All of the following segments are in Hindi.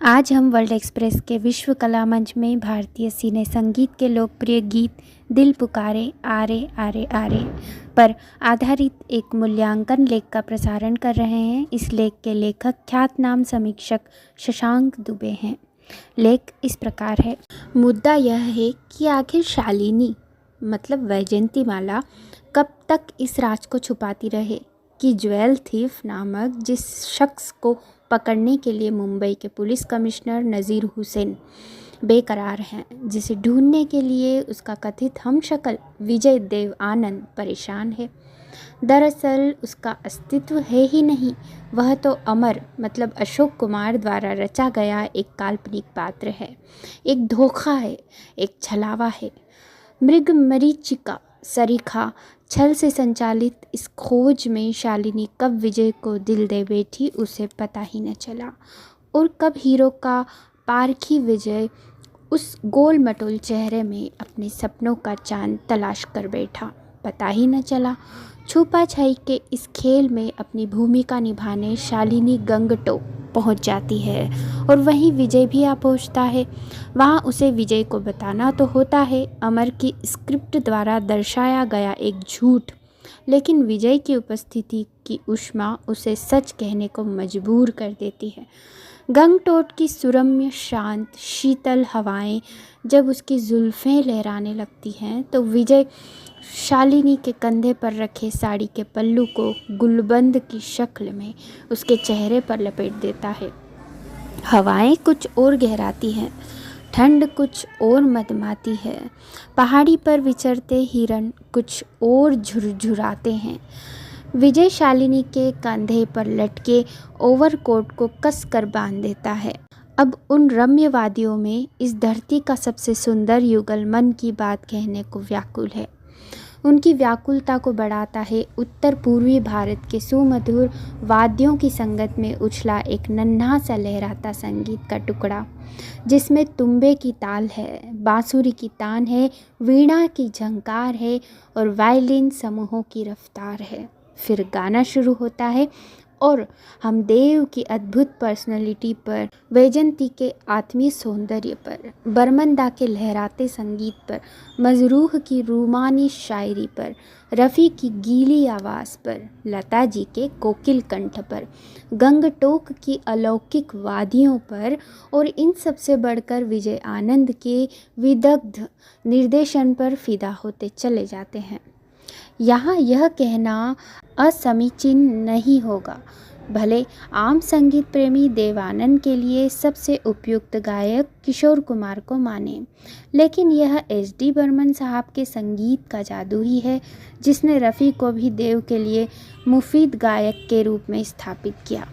आज हम वर्ल्ड एक्सप्रेस के विश्व कला मंच में भारतीय सिने संगीत के लोकप्रिय गीत दिल पुकारे आरे आरे आरे पर आधारित एक मूल्यांकन लेख का प्रसारण कर रहे हैं। इस लेख के लेखक ख्यातनाम समीक्षक शशांक दुबे हैं। लेख इस प्रकार है। मुद्दा यह है कि आखिर शालिनी मतलब वैजयंतीमाला कब तक इस राज को छुपाती रहे कि ज्वेल थीफ नामक जिस शख्स को पकड़ने के लिए मुंबई के पुलिस कमिश्नर नज़ीर हुसैन बेकरार हैं, जिसे ढूंढने के लिए उसका कथित हमशक्ल विजय देव आनंद परेशान है। दरअसल उसका अस्तित्व है ही नहीं, वह तो अमर मतलब अशोक कुमार द्वारा रचा गया एक काल्पनिक पात्र है, एक धोखा है, एक छलावा है। मृग मरीचिका सरीखा छल से संचालित इस खोज में शालिनी कब विजय को दिल दे बैठी उसे पता ही न चला, और कब हीरो का पारखी विजय उस गोल मटोल चेहरे में अपने सपनों का चांद तलाश कर बैठा, पता ही न चला। छुपा छाई के इस खेल में अपनी भूमिका निभाने शालिनी गंगटोक पहुंच जाती है और वहीं विजय भी आ पहुंचता है। वहां उसे विजय को बताना तो होता है अमर की स्क्रिप्ट द्वारा दर्शाया गया एक झूठ, लेकिन विजय की उपस्थिति की ऊष्मा उसे सच कहने को मजबूर कर देती है। गंगटोक की सुरम्य शांत शीतल हवाएं जब उसकी जुल्फ़ें लहराने लगती हैं तो विजय शालिनी के कंधे पर रखे साड़ी के पल्लू को गुलबंद की शक्ल में उसके चेहरे पर लपेट देता है। हवाएं कुछ और गहराती हैं, ठंड कुछ और मदमाती है, पहाड़ी पर विचरते हिरण कुछ और झुरझुराते हैं। विजय शालिनी के कंधे पर लटके ओवरकोट को कस कर बांध देता है। अब उन रम्य वादियों में इस धरती का सबसे सुंदर युगल मन की बात कहने को व्याकुल है। उनकी व्याकुलता को बढ़ाता है उत्तर पूर्वी भारत के सुमधुर वाद्यों की संगत में उछला एक नन्हा सा लहराता संगीत का टुकड़ा, जिसमें तुम्बे की ताल है, बांसुरी की तान है, वीणा की झंकार है और वायलिन समूहों की रफ्तार है। फिर गाना शुरू होता है और हम देव की अद्भुत पर्सनालिटी पर, वैजयंती के आत्मीय सौंदर्य पर, बरमंदा के लहराते संगीत पर, मजरूह की रूमानी शायरी पर, रफ़ी की गीली आवाज़ पर, लता जी के कोकिल कंठ पर, गंगटोक की अलौकिक वादियों पर और इन सबसे बढ़कर विजय आनंद के विदग्ध निर्देशन पर फिदा होते चले जाते हैं। यहाँ यह कहना असमीचीन नहीं होगा, भले आम संगीत प्रेमी देवानंद के लिए सबसे उपयुक्त गायक किशोर कुमार को माने, लेकिन यह एस.डी. बर्मन साहब के संगीत का जादू ही है जिसने रफ़ी को भी देव के लिए मुफीद गायक के रूप में स्थापित किया।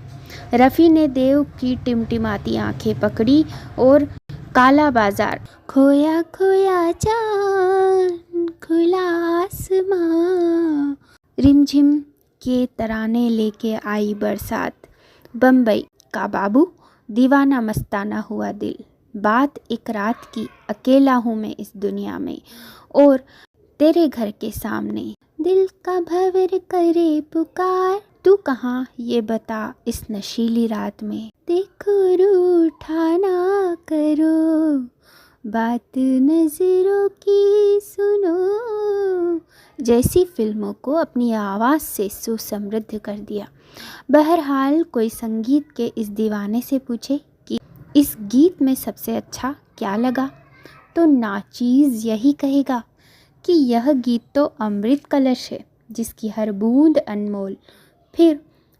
रफ़ी ने देव की टिमटिमाती आंखें पकड़ी और काला बाजार, खोया खोया चांद, खुला आसमां, रिमझिम के तराने लेके आई बरसात, बम्बई का बाबू, दीवाना मस्ताना हुआ दिल, बात एक रात की, अकेला हूँ मैं इस दुनिया में, और तेरे घर के सामने, दिल का भंवर करे पुकार, तू कहाँ ये बता इस नशीली रात में, देखो रूठा ना करो, बात नजरों की सुनो, जैसी फिल्मों को अपनी आवाज़ से सुसमृद्ध कर दिया। बहरहाल कोई संगीत के इस दीवाने से पूछे कि इस गीत में सबसे अच्छा क्या लगा, तो नाचीज़ यही कहेगा कि यह गीत तो अमृत कलश है जिसकी हर बूंद अनमोल, फिर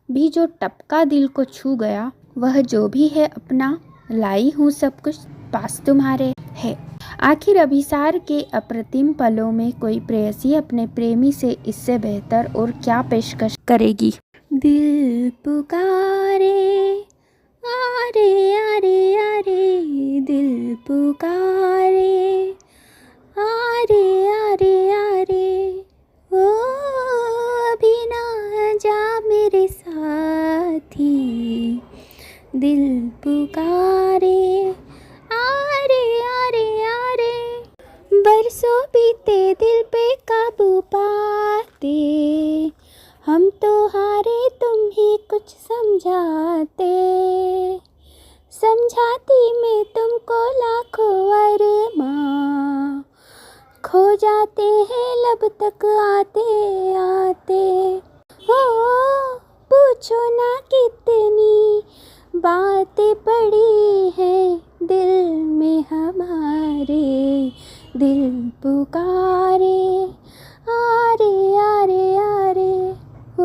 भी जो टपका दिल को छू गया, वह जो भी है अपना, लाई हूँ सब कुछ पास तुम्हारे है। आखिर अभिसार के अप्रतिम पलों में कोई प्रेयसी अपने प्रेमी से इससे बेहतर और क्या पेशकश करेगी। दिल पुकारे आरे आरे आरे, दिल पुकारे आरे आरे आरे, ओ अभी ना जा मेरे साथी, दिल पुकारे आरे आरे आरे, बरसों बीते दिल पे काबू पाते, हम तो हारे तुम ही कुछ समझाते, समझाती मैं तुमको लाखों अरमां, खो जाते हैं लब तक आते आते। हो पूछो ना कितनी बातें पड़ी हैं दिल में हमारे, दिल पुकारे आरे आरे आरे। ओ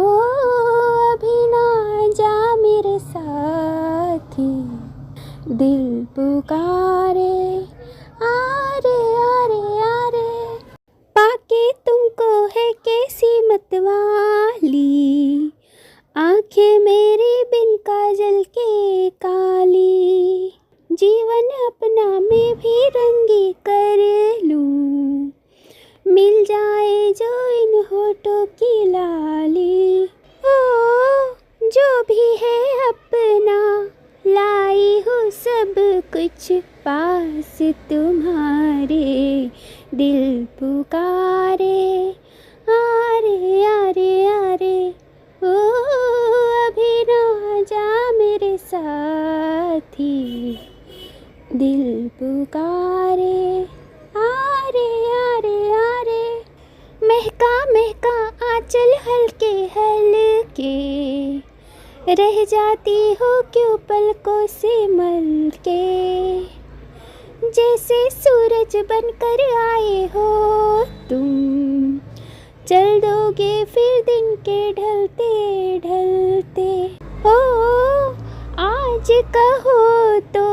अभी ना जा मेरे साथी, दिल पुकारे आरे आरे आरे। पाके तुमको है कैसी मतवाली, आंखें मेरी बिन काजल के काली। जीवन अपना मैं भी रंगी कर लूं, मिल जाए जो इन होठों की लाली। ओ जो भी है अपना लाई हूँ सब कुछ पास तुम्हारे, दिल पुकारे आरे आरे आरे। ओ अभी ना जा मेरे साथी, दिल पुकारे आरे आरे आरे। महका महका आंचल हल्के हल्के, रह जाती हो क्यों पलकों से मल के। जैसे सूरज बनकर आए हो तुम, चल दोगे फिर दिन के ढलते ढलते। ओ आज कहो तो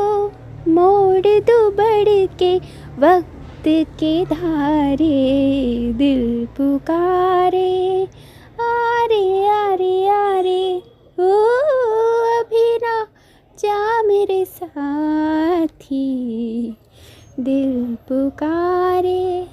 मोड़ दो बढ़ के वक्त के धारे, दिल पुकारे आरे आरे आरे। ओ अभी ना जा मेरे साथी, दिल पुकारे